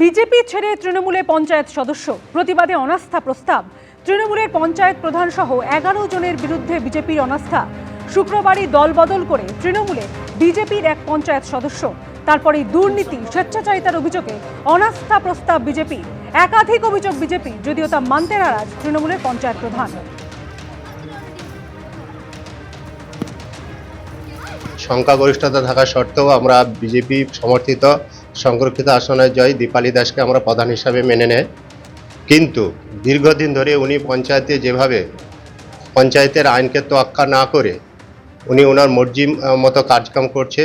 BJP ছেড়ে তৃণমূলে পঞ্চায়েত সদস্য, প্রতিবাদে অনাস্থা প্রস্তাব। তৃণমূলের পঞ্চায়েত প্রধান সহ 11 জনের বিরুদ্ধে বিজেপির অনাস্থা। শুক্রবারই দলবদল করে তৃণমূলে বিজেপির এক পঞ্চায়েত সদস্য। তারপরেই দুর্নীতি, স্বেচ্ছাচারিতার অভিযোগে অনাস্থা প্রস্তাব বিজেপি। একাধিক অভিযোগ বিজেপি, যদিও তা মানতে নারাজ তৃণমূলের পঞ্চায়েত প্রধান। সংখ্যাগরিষ্ঠতা থাকা সত্ত্বেও আমরা বিজেপি সমর্থিত সংরক্ষিত আসনের জয় দীপালি দাসকে আমরা প্রধান হিসাবে মেনে নেয়। কিন্তু দীর্ঘদিন ধরে উনি পঞ্চায়েতে যেভাবে পঞ্চায়েতের আইনকে তোয়াক্কা না করে উনি ওনার মর্জি মতো কাজকাম করছে,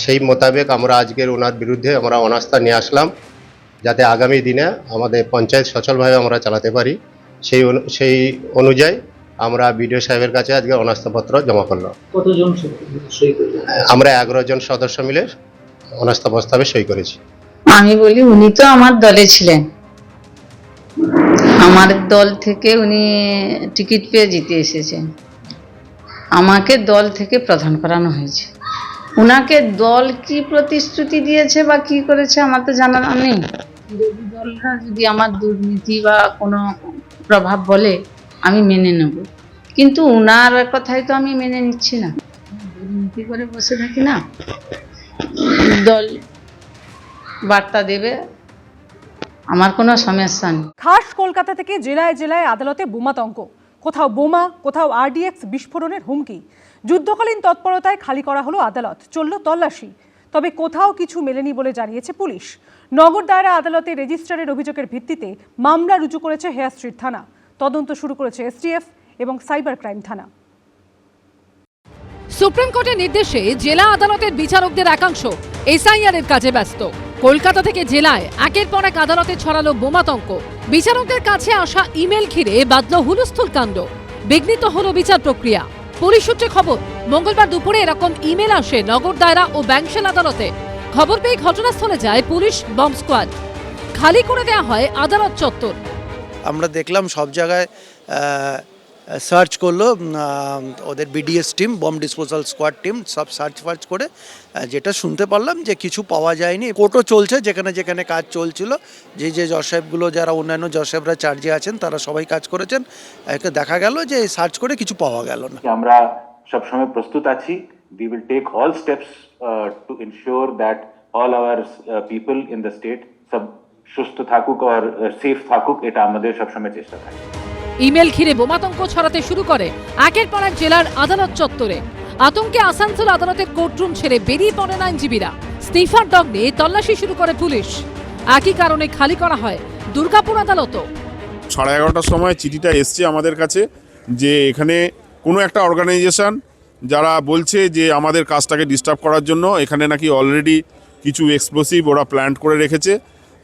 সেই মোতাবেক আমরা আজকের ওনার বিরুদ্ধে আমরা অনাস্থা নিয়ে আসলাম, যাতে আগামী দিনে আমাদের পঞ্চায়েত সচলভাবে আমরা চালাতে পারি। সেই অনুযায়ী আমরা বিডিও সাহেবের কাছে আজকে অনাস্থাপত্র জমা করলাম। কতজন সই করলেন? আমরা 11 জন সদস্য মিলে অনাস্থা প্রস্তাবে সই করেছি। আমি বলি, উনি তো আমার দলে ছিলেন, আমার দল থেকে উনি টিকিট পেয়ে জিতে এসেছেন, আমাকে দল থেকে প্রধান করানো হয়েছে। উনাকে দল কি প্রতিশ্রুতি দিয়েছে বা কি করেছে আমার তো জানা নেই। যদি দলরা যদি আমার দুর্নীতি বা কোনো প্রভাব বলে আমি মেনে নেব, কিন্তু উনার কথাই তো আমি মেনে নিচ্ছি না। দুর্নীতি করে বসে থাকি না, দল বার্তা দেবে, আমার কোনো সমস্যা নেই। খাস কলকাতা থেকে জেলায় জেলায় আদালতে বোমাতঙ্ক, কোথাও বোমা, কোথাও RDX বিস্ফোরণের হুমকি। যুদ্ধকালীন তৎপরতায় খালি করা হলো আদালত, চলল তল্লাশি। তবে কোথাও কিছু মেলেনি বলে জানিয়েছে পুলিশ। নগর দায়রা আদালতে রেজিস্ট্রারের অভিযোগের ভিত্তিতে মামলা রুজু করেছে হেয়ার স্ট্রিট থানা। তদন্ত শুরু করেছে STF এবং সাইবার ক্রাইম থানা। সুপ্রিম কোর্টের নির্দেশে জেলা আদালতের বিচারকদের একাংশ SIR এর কাজে ব্যস্ত। কলকাতা থেকে জেলায় একের পর এক আদালতে ছড়ালো বোমাতঙ্ক। বিচারকদের কাছে আসা ইমেল ঘিরে বাঁধল হুলস্থুল কাণ্ড। বিঘ্নিত হলো বিচার প্রক্রিয়া। পুলিশ সূত্রে খবর, মঙ্গলবার দুপুরে এরকম ইমেল আসে নগর দায়রা ও ব্যাংশাল আদালতে। খবর পেয়ে ঘটনাস্থলে যায় পুলিশ বম্ব স্কোয়াড। খালি করে দেওয়া হয় আদালত চত্বর। আমরা দেখলাম সব জায়গায় সার্চ করলো, ওদের BDS team, bomb disposal squad team সব সার্চ করে যেটা শুনতে পারলাম যে কিছু পাওয়া যায়নি। কোর্টও চলছে, যেখানে যেখানে কাজ চলছিল, যে জজ সাহেবগুলো, যারা অন্যান্য জজ সাহেবরা চার্জে আছেন তারা সবাই কাজ করেছেন। দেখা গেল যে সার্চ করে কিছু পাওয়া গেল না। আমরা সবসময় প্রস্তুত আছি। We will take all steps to ensure that all our people in the state সব সুস্থ থাকুক আর সেফ থাকুক, এটা আমাদের সবসময় চেষ্টা থাকে। ইমেল ঘিরে বোমাতঙ্ক ছড়াতে শুরু করে একের পর এক জেলার আদালত চত্বরে। আতঙ্কে আসানসোল আদালতের কোর্টরুম ছেড়ে বেরিয়ে পড়েন আইনজীবীরা। স্নিফার ডগ নিয়ে তল্লাশি শুরু করে পুলিশ। একই কারণে খালি করা হয় দুর্গাপুর আদালতও। 11:30টার সময় চিঠিটা এসছে আমাদের কাছে যে এখানে কোনো একটা অর্গানাইজেশন যারা বলছে যে আমাদের কাজটাকে ডিস্টার্ব করার জন্য এখানে নাকি অলরেডি কিছু এক্সপ্লোসিভ ওরা প্ল্যান করে রেখেছে।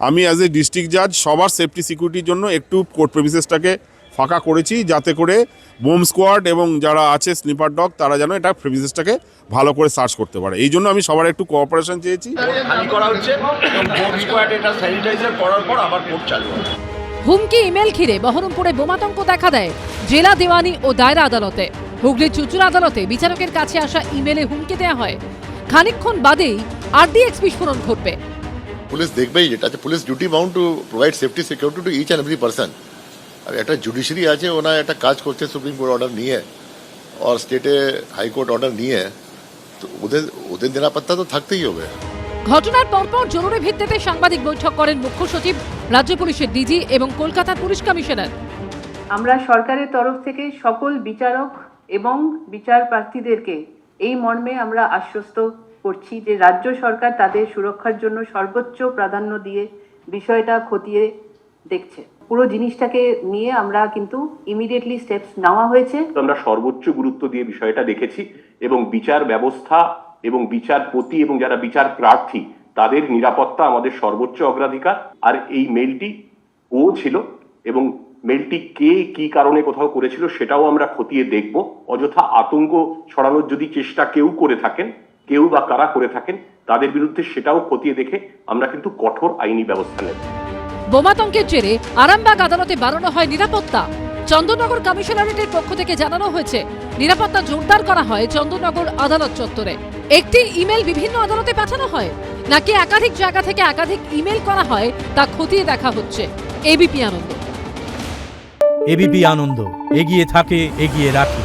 আমি অ্যাজ এ ডিস্ট্রিক্ট জাজ সবার সেফটি সিকিউরিটির জন্য একটু কোর্ট প্রেমিসেসটাকে ফাঁকা করেছি, যাতে করে বোম স্কোয়াড এবং যারা আছে স্নিপার ডগ তারা যেন এটা প্রেমিসেসটাকে ভালো করে সার্চ করতে পারে। এই জন্য আমি সবার একটু কোঅপারেশন চেয়েছি। হুমকি ইমেল ঘিরে বহরমপুরে বোমাতঙ্ক দেখা দেয় জেলা দেওয়ানি ও দায়রা আদালতে। হুগলির চুঁচুড়া আদালতে বিচারকের কাছে আসা ইমেলে হুমকি দেওয়া হয় খানিকক্ষণ বাদেই RDX বিস্ফোরণ ঘটবে। পুলিশ দেখবেই, যেটা আছে police duty bound to provide safety security to each and every person. আর একটা জুডিশিয়ারি আছে, ওনারা একটা কাজ করছে সুপ্রিম কোর্ট অর্ডার নিয়ে আর স্টেটে হাইকোর্ট অর্ডার নিয়ে, তো ওদের নিরাপত্তা তো থাকতেই হবে। ঘটনার পরপর জরুরি ভিত্তিতে সাংবাদিক বৈঠক করেন মুখ্য সচিব, রাজ্য পুলিশের DG এবং কলকাতার পুলিশ কমিশনার। আমরা সরকারের তরফ থেকে সকল বিচারক এবং বিচার প্রার্থীদেরকে এই মর্মে আমরা আশ্বস্ত করছি যে রাজ্য সরকার তাদের সুরক্ষার জন্য সর্বোচ্চ প্রাধান্য দিয়ে বিষয়টা খতিয়ে দেখছে। পুরো জিনিসটাকে নিয়ে আমরা কিন্তু ইমিডিয়েটলি স্টেপস নেওয়া হয়েছে। আমরা সর্বোচ্চ গুরুত্ব দিয়ে বিষয়টা দেখেছি এবং বিচার ব্যবস্থা এবং বিচারপতি এবং যারা বিচার প্রার্থী তাদের নিরাপত্তা আমাদের সর্বোচ্চ অগ্রাধিকার। আর এই মেলটি ও ছিল এবং মেলটি কে কি কারণে কোথাও করেছিল সেটাও আমরা খতিয়ে দেখব। অযথা আতঙ্ক ছড়ানোর যদি চেষ্টা কেউ করে থাকেন, কেউ বা কারা করে থাকেন, তাদের বিরুদ্ধে সেটাও খতিয়ে দেখে আমরা কিন্তু কঠোর আইনি ব্যবস্থা নেব। বোমাতঙ্কের জেরে আরামবাগ আদালতে বাড়ানো হয় নিরাপত্তা। চন্দননগর কমিশনারেটের পক্ষ থেকে জানানো হয়েছে নিরাপত্তা জোরদার করা হয় চন্দননগর আদালত চত্বরে। একটি ইমেল বিভিন্ন আদালতে পাঠানো হয় নাকি একাধিক জায়গা থেকে একাধিক ইমেল করা হয় তা খতিয়ে দেখা হচ্ছে। এবিপি আনন্দ। এবিপি আনন্দ, এগিয়ে থাকে, এগিয়ে রাখে।